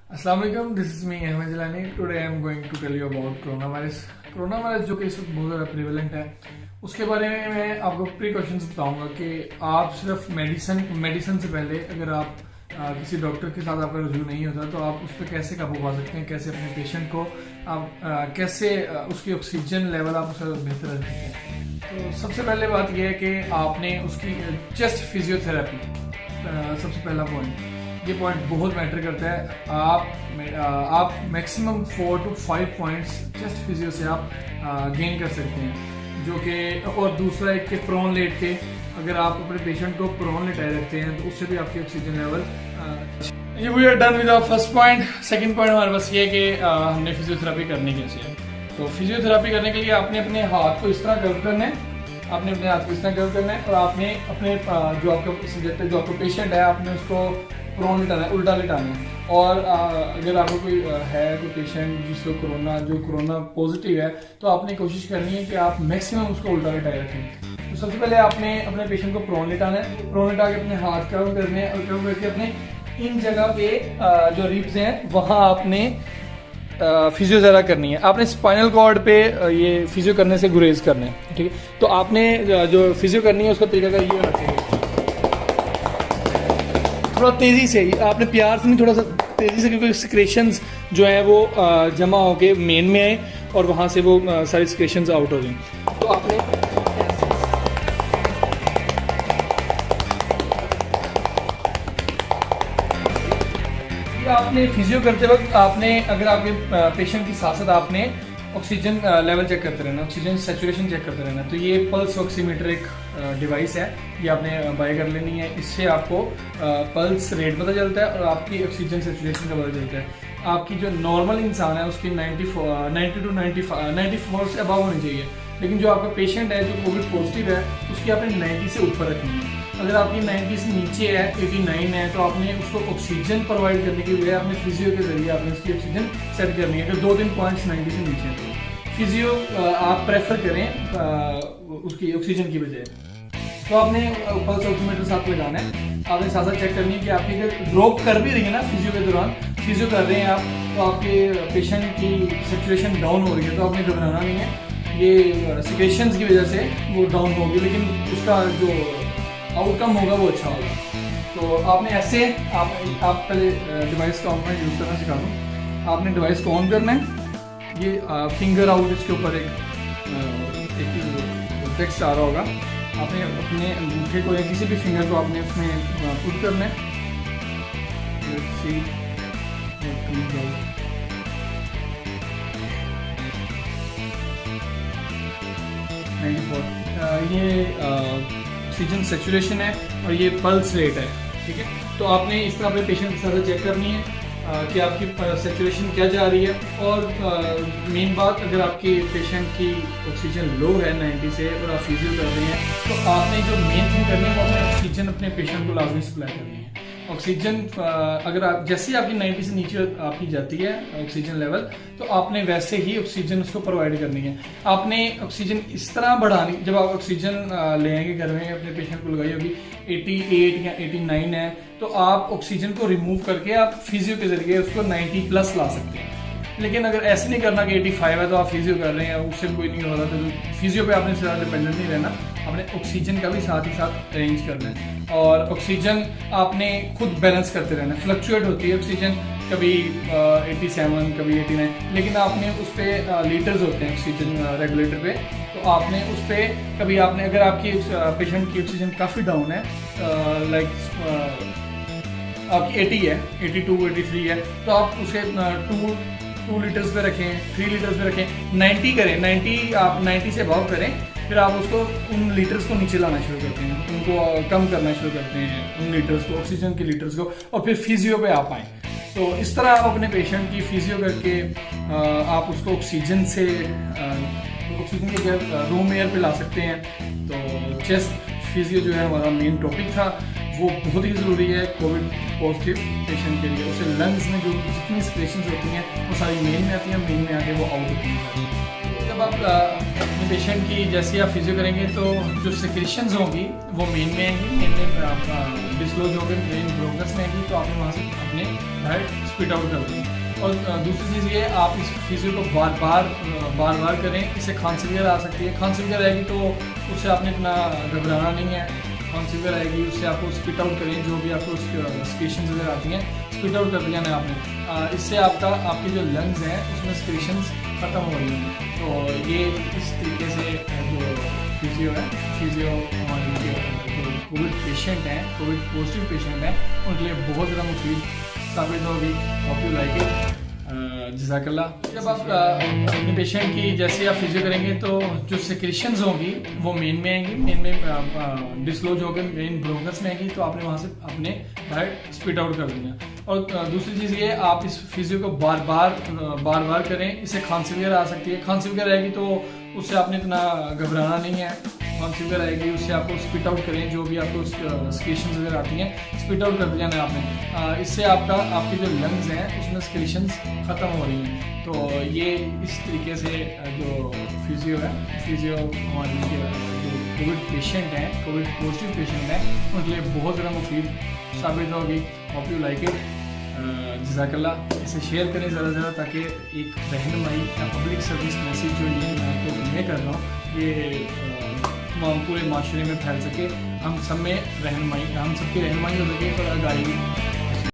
अस्सलाम वालेकुम, this is me Ahmad Jilani. Today I am going to tell you about coronavirus. Coronavirus जो कि इस वक्त बहुत ज़्यादा प्रिवेलेंट है, उसके बारे में मैं आपको प्रिकॉशंस बताऊंगा कि आप सिर्फ मेडिसिन से पहले अगर आप किसी डॉक्टर के साथ आपका रजू नहीं होता तो आप उस पर कैसे काबू पा सकते हैं, कैसे अपने पेशेंट को आप कैसे उसकी ऑक्सीजन लेवल आप उसका बेहतर रख सकते हैं। तो सबसे पहले बात यह है कि आपने उसकी चेस्ट फिजियोथेरेपी, सबसे पहला पॉइंट, ये पॉइंट बहुत मैटर करता है। आप maximum 4 to 5 points chest physio से आप गेन कर सकते हैं, जो कि और दूसरा एक के प्रोन लेट के अगर आप अपने पेशेंट को प्रोन लेटाए रखते हैं तो उससे भी आपकी ऑक्सीजन लेवल ये we are done with our first point. Second point हमारे पास ये है कि हमने फिजियोथेरेपी करनी कैसे है। तो फिजियोथेरेपी करने के लिए आपने अपने हाथ को इस तरह कर्व करना है, आपने अपने हाथ को इस तरह कर्व करना है और आपने अपने जो आपका पेशेंट है आपने उसको प्रोन लिटाना है, उल्टा लिटाना है। और अगर आपको कोई पेशेंट जिसको कोरोना पॉजिटिव है तो आपने कोशिश करनी है कि आप मैक्सिमम उसको उल्टा लिटाए रखें। तो सबसे पहले आपने अपने पेशेंट को प्रोन लिटाना है, प्रोन लिटा के अपने हाथ कर्व करने हैं और कर्व करके अपने इन जगह पे जो रिब्स हैं वहाँ आपने फिजियोथेरेपी करनी है। आपने स्पाइनल कॉर्ड पे ये फिजियो करने से गुरेज करना है, ठीक है। तो आपने जो फिजियो करनी है उसका तरीका ये रखेंगे, थोड़ा तेजी से, आपने प्यार से नहीं, थोड़ा सा तेजी से, क्योंकि सिक्रेशंस जो है वो जमा होके मेन में आए और वहाँ से वो सारी सिक्रेशंस आउट हो जाएं। तो आपने फिजियो करते वक्त आपने अगर आपके पेशेंट की साथ साथ आपने ऑक्सीजन लेवल चेक करते रहना, ऑक्सीजन सेचुरेशन चेक करते रहना। तो ये पल्स ऑक्सीमीटर एक डिवाइस है, ये आपने बाय कर लेनी है। इससे आपको पल्स रेट पता चलता है और आपकी ऑक्सीजन सेचुरेशन का पता चलता है। आपकी जो नॉर्मल इंसान है उसकी 90 to 94 से अबव होनी चाहिए, लेकिन जो आपका पेशेंट है जो कोविड पॉजिटिव है उसकी आपने 90 से ऊपर रखनी है। अगर आपकी 90 से नीचे है, 89 है, तो आपने उसको ऑक्सीजन प्रोवाइड करने के लिए अपने फिजियो के जरिए आपने उसकी ऑक्सीजन सेट करनी है। अगर 2-3 पॉइंट्स 90 से नीचे है तो फिजियो आप प्रेफर करें उसकी ऑक्सीजन की बजाय। तो आपने पल्स ऑक्सीमीटर साथ लगाना है, आपने साथ साथ चेक करनी है कि आपकी अगर ड्रॉप कर भी रही है ना फिजियो के दौरान, फिजियो कर रहे हैं आप, तो आपके पेशेंट की सेचुरेशन डाउन हो रही है तो आपने घबराना नहीं है। ये सिक्रेशंस की वजह से वो डाउन होगी, लेकिन उसका जो आउटकम होगा वो अच्छा होगा। तो आपने ऐसे आप पहले डिवाइस का ऑन यूज़ करना सिखा दूँ। आपने डिवाइस को ऑन करना है, ये फिंगर आउट, इसके ऊपर एक टेक्स्ट आ रहा होगा। आपने अपने अंगूठे को या किसी भी फिंगर को आपने उसमें पुट करना है। ये ऑक्सीजन सेचुरेशन है और ये पल्स रेट है, ठीक है। तो आपने इस तरह अपने पेशेंट के साथ चेक करनी है कि आपकी सेचुरेशन क्या जा रही है। और मेन बात, अगर आपकी पेशेंट की ऑक्सीजन लो है 90 से और आप फिजियो कर रहे हैं तो आपने जो मेन थिंग करनी है वो आपने ऑक्सीजन अपने पेशेंट को लाजमी सप्लाई करनी है। ऑक्सीजन अगर आप जैसे ही आपकी 90 से नीचे आपकी जाती है ऑक्सीजन लेवल, तो आपने वैसे ही ऑक्सीजन उसको प्रोवाइड करनी है। आपने ऑक्सीजन इस तरह बढ़ानी, जब आप ऑक्सीजन ले आएंगे घर में अपने पेशेंट को लगाई होगी 88 या 89 है, तो आप ऑक्सीजन को रिमूव करके आप फिजियो के जरिए उसको 90 प्लस ला सकते हैं। लेकिन अगर ऐसे नहीं करना कि 85 है तो आप फिजियो कर रहे हैं, उससे कोई नहीं हो रहा, तो फिजियो पे आपने ज़्यादा डिपेंडेंट नहीं रहना, आपने ऑक्सीजन का भी साथ ही साथ अरेंज करना है। और ऑक्सीजन आपने खुद बैलेंस करते रहना है, फ्लक्चुएट होती है ऑक्सीजन, कभी 87 कभी 89, लेकिन आपने उस पर लीटर्स होते हैं ऑक्सीजन रेगुलेटर पे, तो आपने उस पर कभी आपने अगर आपकी पेशेंट की ऑक्सीजन काफ़ी डाउन है, लाइक आपकी 80 है, 82 83 है, तो आप उसे 2 लीटर्स पे रखें, 3 लीटर्स पे रखें, 90 करें, 90 आप 90 से अबव करें, फिर आप उसको उन लीटर्स को नीचे लाना शुरू करते हैं, उनको कम करना शुरू करते हैं उन लीटर्स को, ऑक्सीजन के लीटर्स को, और फिर फिजियो पे आप आएँ। तो इस तरह आप अपने पेशेंट की फिजियो करके आप उसको ऑक्सीजन से ऑक्सीजन के बगैर रूम एयर पे ला सकते हैं। तो चेस्ट फिजियो जो है हमारा मेन टॉपिक था, वो बहुत ही ज़रूरी है कोविड पॉजिटिव पेशेंट के लिए। उसे लंग्स में जो जितनी सिक्रेशंस होती हैं वो सारी मेन में आती हैं, मेन में आके वो आउट होती हैं। जब आप अपने पेशेंट की जैसे आप फिजियो करेंगे तो जो सिक्रेशंस होंगी वो मेन में आएंगी, मेन में डिस्क्लोज होकर मेन ब्रोंकस में आएंगी, तो आपने वहाँ से अपने बाहर स्पिट आउट कर देंगे। और दूसरी चीज़ ये, आप इस फिजियो को बार बार करें, इससे खांसी वगैरह आ सकती है। खांसी वगैरह आएगी तो उससे आपने इतना घबराना नहीं है। खांसी वगैरह आएगी उससे आपको स्पिट आउट करें, जो भी आपको स्क्रेशंस वगैरह आती हैं स्पिट आउट कर दिया है आपने। इससे आपकी जो लंग्स हैं उसमें स्क्रेशंस ख़त्म हो रही हैं। तो ये इस तरीके से जो फिजियो हमारे जो कोविड पेशेंट हैं, कोविड पॉजिटिव पेशेंट हैं, उनके लिए बहुत ज़्यादा मुफीद साबित होगी। Hope you like it. जज़ाकल्लाह। जब आप अपने पेशेंट की जैसे आप फिजियो करेंगे तो जो सिक्रेशंस होंगी वो मेन में आएंगी, मेन में डिस्क्लोज होकर मेन ब्रोंकस में आएंगी, तो आपने वहाँ से अपने बाहर स्पिट आउट कर देना। और दूसरी चीज़ ये, आप इस फिजियो को बार बार करें, इससे खांसी वगैरह आ सकती है। खांसी वगैरह आएगी तो उससे आपने इतना घबराना नहीं है। खांसी वगैरह आएगी उससे आपको स्पिट आउट करें, जो भी आपको स्क्रेशंस वगैरह आती हैं स्पिट आउट कर दिया है आपने। इससे आपकी जो लंग्स हैं उसमें स्क्रेशंस ख़त्म हो रही हैं। तो ये इस तरीके से जो फिजियो हमारे जो कोविड पेशेंट हैं, कोविड पॉजिटिव पेशेंट हैं, उनके लिए बहुत ज़्यादा मुफीद साबित होगी। Hope you like it. जज़ाकल्लाह। इसे शेयर करें ज़्यादा से ज़्यादा, ताकि एक रहनुमाई या पब्लिक सर्विस मैसेज जो ये मैं आपको कन्वे कर रहा हूँ ये पूरे माशरे में फैल सके, हम सब में रहनुमाई, हम सबकी रहनुमाई हो सके और आगाही